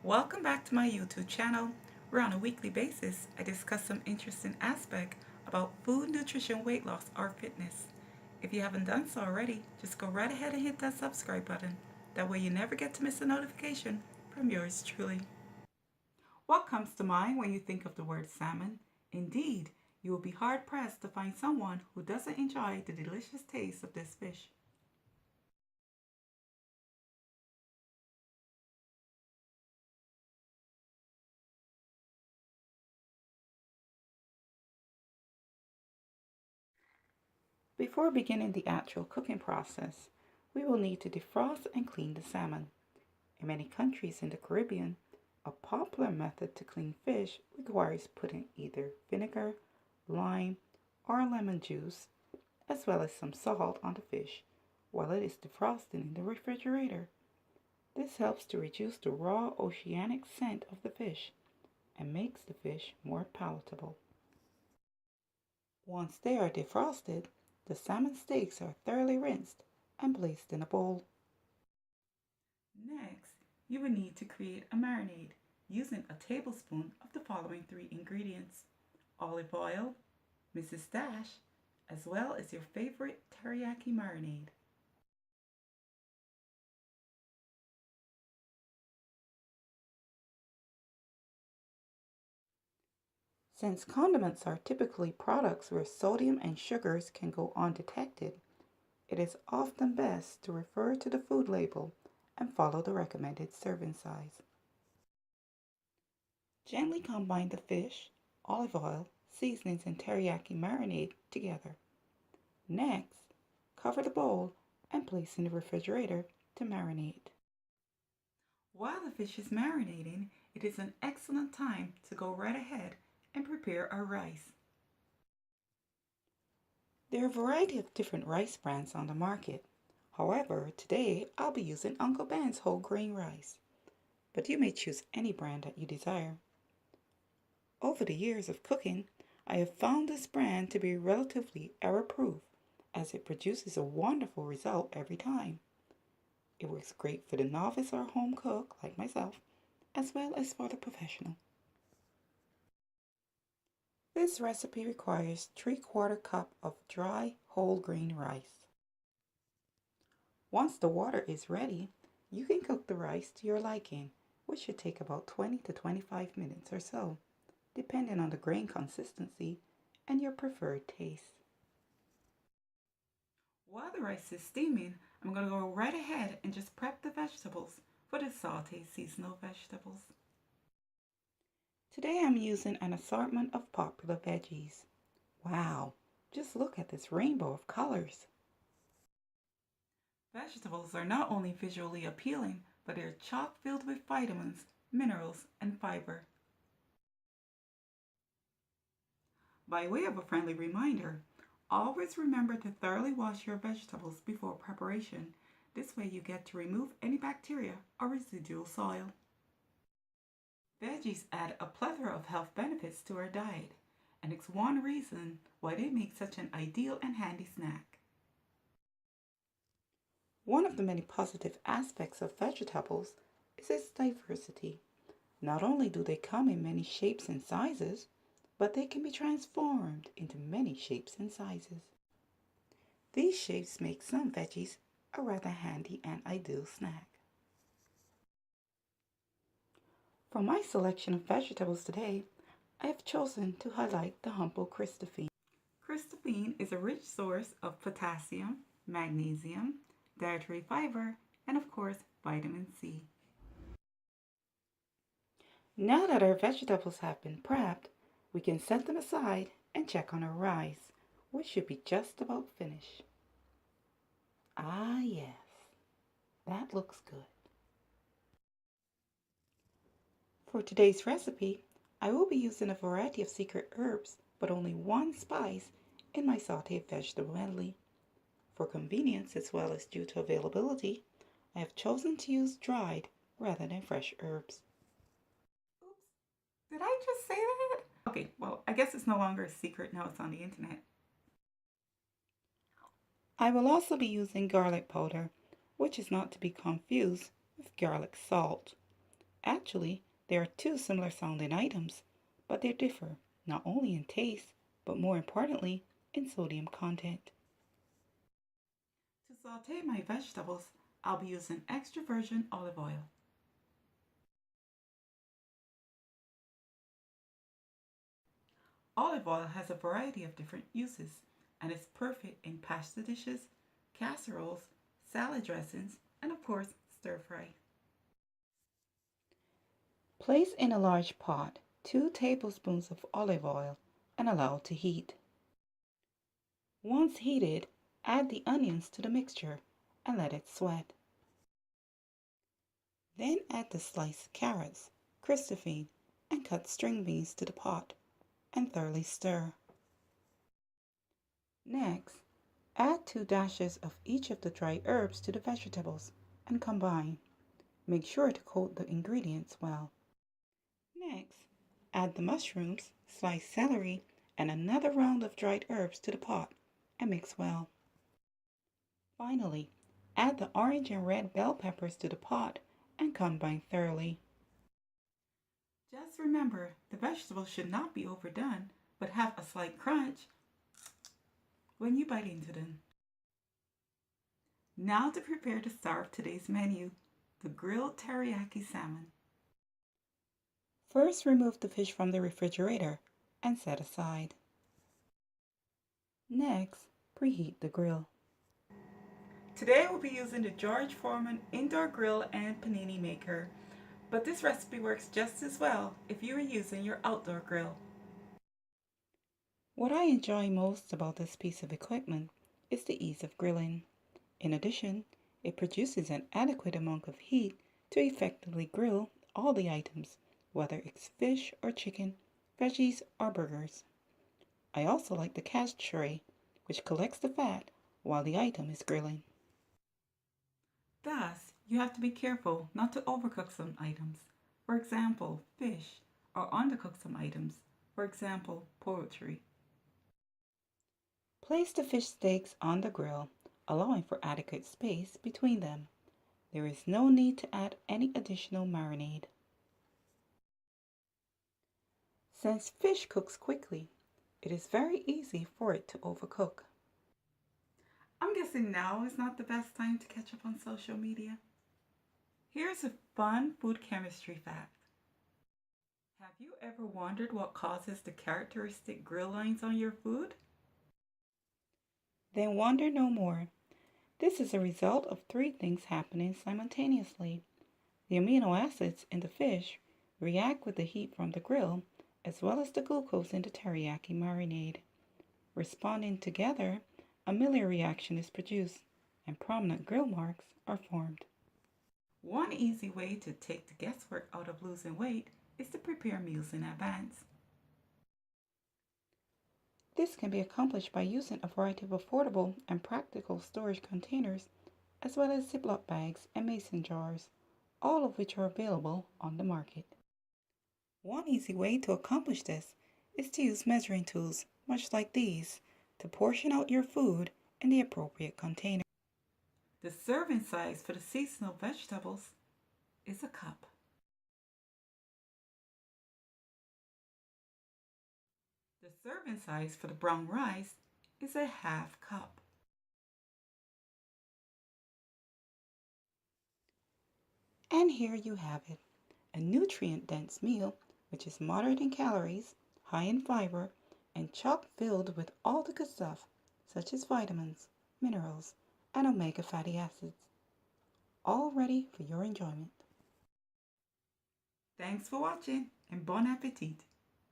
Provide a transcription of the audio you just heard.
Welcome back to my YouTube channel, where on a weekly basis I discuss some interesting aspect about food, nutrition, weight loss, or fitness. If you haven't done so already, just go right ahead and hit that subscribe button. That way you never get to miss a notification from yours truly. What comes to mind when you think of the word salmon? Indeed, you will be hard pressed to find someone who doesn't enjoy the delicious taste of this fish. Before beginning the actual cooking process, we will need to defrost and clean the salmon. In many countries in the Caribbean, a popular method to clean fish requires putting either vinegar, lime, or lemon juice, as well as some salt on the fish while it is defrosting in the refrigerator. This helps to reduce the raw oceanic scent of the fish and makes the fish more palatable. Once they are defrosted, the salmon steaks are thoroughly rinsed and placed in a bowl. Next, you will need to create a marinade using a tablespoon of the following three ingredients: olive oil, Mrs. Dash, as well as your favorite teriyaki marinade. Since condiments are typically products where sodium and sugars can go undetected, it is often best to refer to the food label and follow the recommended serving size. Gently combine the fish, olive oil, seasonings, and teriyaki marinade together. Next, cover the bowl and place in the refrigerator to marinate. While the fish is marinating, it is an excellent time to go right ahead and prepare our rice. There are a variety of different rice brands on the market. However, today I'll be using Uncle Ben's whole grain rice, but you may choose any brand that you desire. Over the years of cooking, I have found this brand to be relatively error-proof as it produces a wonderful result every time. It works great for the novice or home cook like myself, as well as for the professional. This recipe requires 3/4 cup of dry whole grain rice. Once the water is ready, you can cook the rice to your liking, which should take about 20 to 25 minutes or so, depending on the grain consistency and your preferred taste. While the rice is steaming, I'm going to go right ahead and just prep the vegetables for the sauteed seasonal vegetables. Today I'm using an assortment of popular veggies. Wow, just look at this rainbow of colors. Vegetables are not only visually appealing, but they're chock filled with vitamins, minerals, and fiber. By way of a friendly reminder, always remember to thoroughly wash your vegetables before preparation. This way you get to remove any bacteria or residual soil. Veggies add a plethora of health benefits to our diet, and it's one reason why they make such an ideal and handy snack. One of the many positive aspects of vegetables is its diversity. Not only do they come in many shapes and sizes, but they can be transformed into many shapes and sizes. These shapes make some veggies a rather handy and ideal snack. For my selection of vegetables today, I have chosen to highlight the humble Christophine. Christophine is a rich source of potassium, magnesium, dietary fiber, and of course, vitamin C. Now that our vegetables have been prepped, we can set them aside and check on our rice, which should be just about finished. Ah, yes, that looks good. For today's recipe, I will be using a variety of secret herbs, but only one spice in my sauteed vegetable medley. For convenience as well as due to availability, I have chosen to use dried rather than fresh herbs. Oops, did I just say that? Okay, well, I guess it's no longer a secret now it's on the internet. I will also be using garlic powder, which is not to be confused with garlic salt. Actually, there are two similar sounding items, but they differ not only in taste, but more importantly, in sodium content. To saute my vegetables, I'll be using extra virgin olive oil. Olive oil has a variety of different uses and is perfect in pasta dishes, casseroles, salad dressings, and of course, stir fry. Place in a large pot 2 tablespoons of olive oil and allow to heat. Once heated, add the onions to the mixture and let it sweat. Then add the sliced carrots, Christophine, and cut string beans to the pot and thoroughly stir. Next, add 2 dashes of each of the dry herbs to the vegetables and combine. Make sure to coat the ingredients well. Next, add the mushrooms, sliced celery, and another round of dried herbs to the pot and mix well. Finally, add the orange and red bell peppers to the pot and combine thoroughly. Just remember, the vegetables should not be overdone, but have a slight crunch when you bite into them. Now to prepare the star of today's menu, the grilled teriyaki salmon. First, remove the fish from the refrigerator and set aside. Next, preheat the grill. Today we'll be using the George Foreman indoor grill and panini maker, but this recipe works just as well if you are using your outdoor grill. What I enjoy most about this piece of equipment is the ease of grilling. In addition, it produces an adequate amount of heat to effectively grill all the items, whether it's fish or chicken, veggies or burgers. I also like the cast tray, which collects the fat while the item is grilling. Thus, you have to be careful not to overcook some items, for example, fish, or undercook some items, for example, poultry. Place the fish steaks on the grill, allowing for adequate space between them. There is no need to add any additional marinade. Since fish cooks quickly, it is very easy for it to overcook. I'm guessing now is not the best time to catch up on social media. Here's a fun food chemistry fact. Have you ever wondered what causes the characteristic grill lines on your food? Then wonder no more. This is a result of 3 things happening simultaneously. The amino acids in the fish react with the heat from the grill, as well as the glucose in the teriyaki marinade. Responding together, a Maillard reaction is produced and prominent grill marks are formed. One easy way to take the guesswork out of losing weight is to prepare meals in advance. This can be accomplished by using a variety of affordable and practical storage containers, as well as Ziploc bags and mason jars, all of which are available on the market. One easy way to accomplish this is to use measuring tools, much like these, to portion out your food in the appropriate container. The serving size for the seasonal vegetables is a cup. The serving size for the brown rice is a half cup. And here you have it, a nutrient-dense meal which is moderate in calories, high in fiber, and chock-filled with all the good stuff such as vitamins, minerals, and omega fatty acids, all ready for your enjoyment. Thanks for watching and bon appetit!